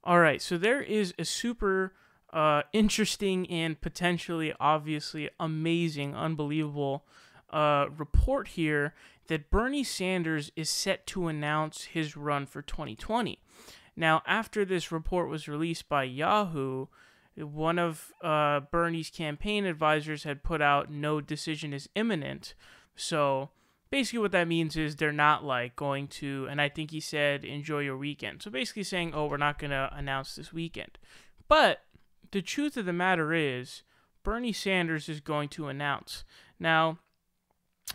All right, so there is a super interesting and potentially, obviously, amazing, unbelievable report here that Bernie Sanders is set to announce his run for 2020. Now, after this report was released by Yahoo, one of Bernie's campaign advisors had put out no decision is imminent. So basically what that means is they're not like going to, and I think he said, enjoy your weekend. So basically saying, oh, we're not going to announce this weekend. But the truth of the matter is Bernie Sanders is going to announce. Now,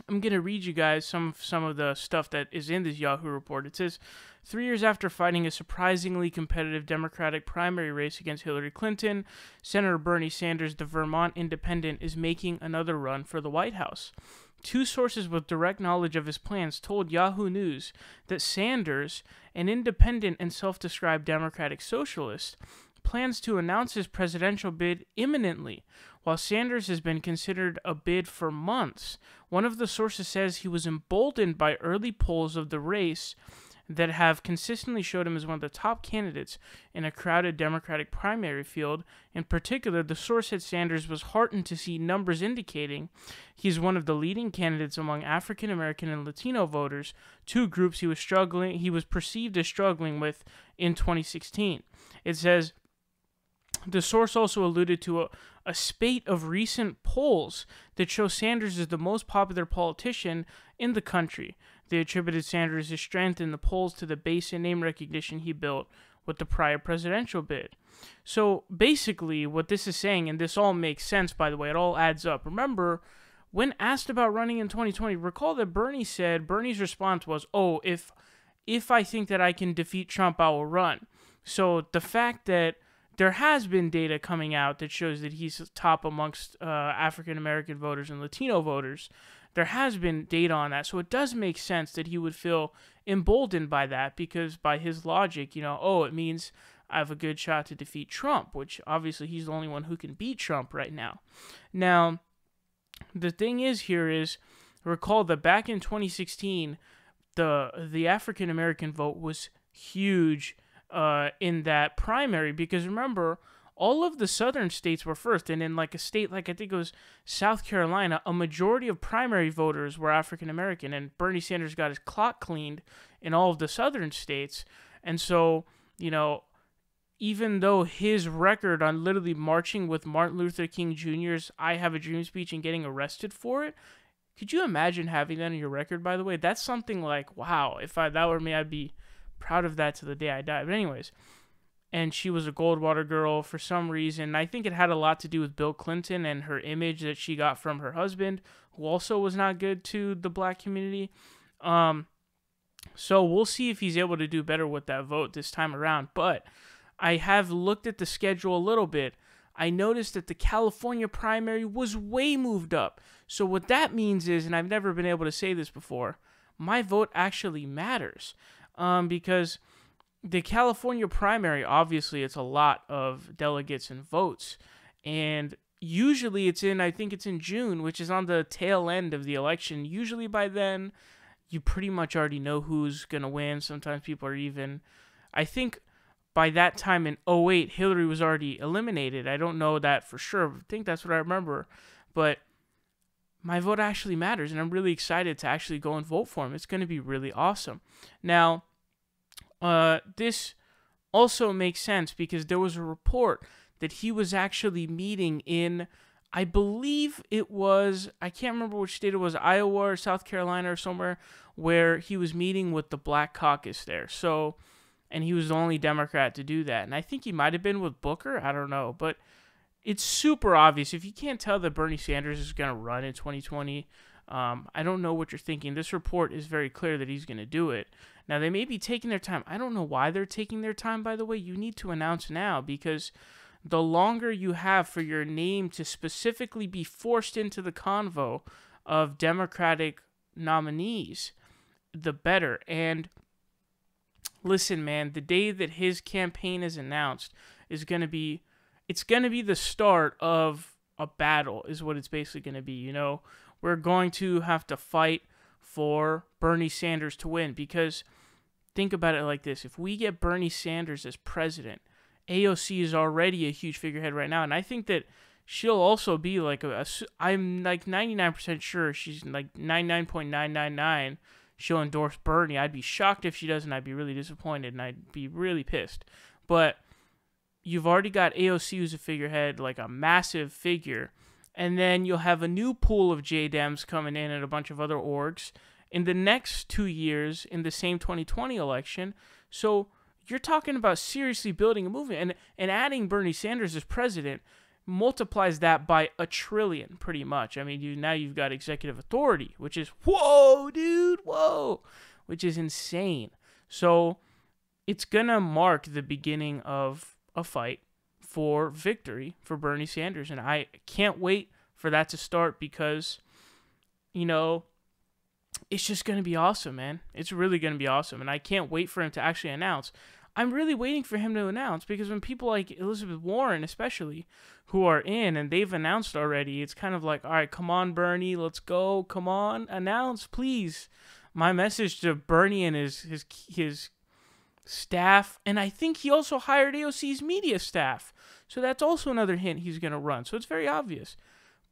I'm going to read you guys some of the stuff that is in this Yahoo report. It says, 3 years after fighting a surprisingly competitive Democratic primary race against Hillary Clinton, Senator Bernie Sanders, the Vermont independent, is making another run for the White House. Two sources with direct knowledge of his plans told Yahoo News that Sanders, an independent and self-described Democratic socialist, plans to announce his presidential bid imminently. While Sanders has been considered a bid for months, one of the sources says he was emboldened by early polls of the race that have consistently showed him as one of the top candidates in a crowded Democratic primary field. In particular, the source said Sanders was heartened to see numbers indicating he's one of the leading candidates among African American and Latino voters, two groups he was perceived as struggling with in 2016. It says the source also alluded to a spate of recent polls that show Sanders is the most popular politician in the country. They attributed Sanders' strength in the polls to the base and name recognition he built with the prior presidential bid. So basically what this is saying, and this all makes sense, by the way, it all adds up. Remember, when asked about running in 2020, recall that Bernie's response was, oh, if I think that I can defeat Trump, I will run. So the fact that there has been data coming out that shows that he's top amongst African American voters and Latino voters. There has been data on that, so it does make sense that he would feel emboldened by that, because by his logic, it means I have a good shot to defeat Trump, which obviously he's the only one who can beat Trump right now. Now, the thing is, recall that back in 2016, the African American vote was huge in that primary, because remember, all of the southern states were first, and in like a state like I think it was South Carolina, a majority of primary voters were African American, and Bernie Sanders got his clock cleaned in all of the southern states. And so, even though his record on literally marching with Martin Luther King Jr.'s I Have a Dream speech and getting arrested for it, could you imagine having that on your record, by the way? That's something like, wow, if that were me, I'd be proud of that to the day I die. But anyways, and she was a Goldwater girl for some reason. I think it had a lot to do with Bill Clinton and her image that she got from her husband, who also was not good to the black community. So we'll see if he's able to do better with that vote this time around. But I have looked at the schedule a little bit. I noticed that the California primary was way moved up. So what that means is, and I've never been able to say this before, my vote actually matters. Because the California primary, obviously, it's a lot of delegates and votes. And usually I think it's in June, which is on the tail end of the election. Usually by then, you pretty much already know who's going to win. Sometimes people are even, I think by that time in 2008, Hillary was already eliminated. I don't know that for sure. I think that's what I remember. But my vote actually matters, and I'm really excited to actually go and vote for him. It's going to be really awesome. Now, this also makes sense because there was a report that he was actually meeting in, I believe it was, I can't remember which state it was, Iowa or South Carolina or somewhere, where he was meeting with the Black Caucus there. So, and he was the only Democrat to do that. And I think he might have been with Booker. I don't know. But it's super obvious. If you can't tell that Bernie Sanders is going to run in 2020, I don't know what you're thinking. This report is very clear that he's going to do it. Now, they may be taking their time. I don't know why they're taking their time, by the way. You need to announce now, because the longer you have for your name to specifically be forced into the convo of Democratic nominees, the better. And listen, man, the day that his campaign is announced is going to be, it's going to be the start of a battle, is what it's basically going to be. We're going to have to fight for Bernie Sanders to win, because think about it like this. If we get Bernie Sanders as president, AOC is already a huge figurehead right now, and I think that she'll also be like I'm like 99% sure, she's like 99.999 she'll endorse Bernie. I'd be shocked if she doesn't. I'd be really disappointed, and I'd be really pissed. But you've already got AOC who's a figurehead, like a massive figure, and then you'll have a new pool of JDEMs coming in and a bunch of other orgs in the next 2 years in the same 2020 election. So you're talking about seriously building a movement, and adding Bernie Sanders as president multiplies that by 1 trillion, pretty much. I mean, now you've got executive authority, which is, whoa, dude, whoa, which is insane. So it's going to mark the beginning of a fight for victory for Bernie Sanders, and I can't wait for that to start because, you know, it's just going to be awesome, man. It's really going to be awesome, and I can't wait for him to actually announce. I'm really waiting for him to announce, because when people like Elizabeth Warren, especially, who are in and they've announced already, it's kind of like, all right, come on, Bernie, let's go. Come on, announce, please. My message to Bernie and his staff, and I think he also hired AOC's media staff, so that's also another hint he's going to run. So it's very obvious.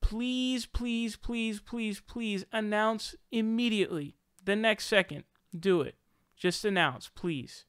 Please, please, please, please, please announce immediately. The next second. Do it. Just announce, please.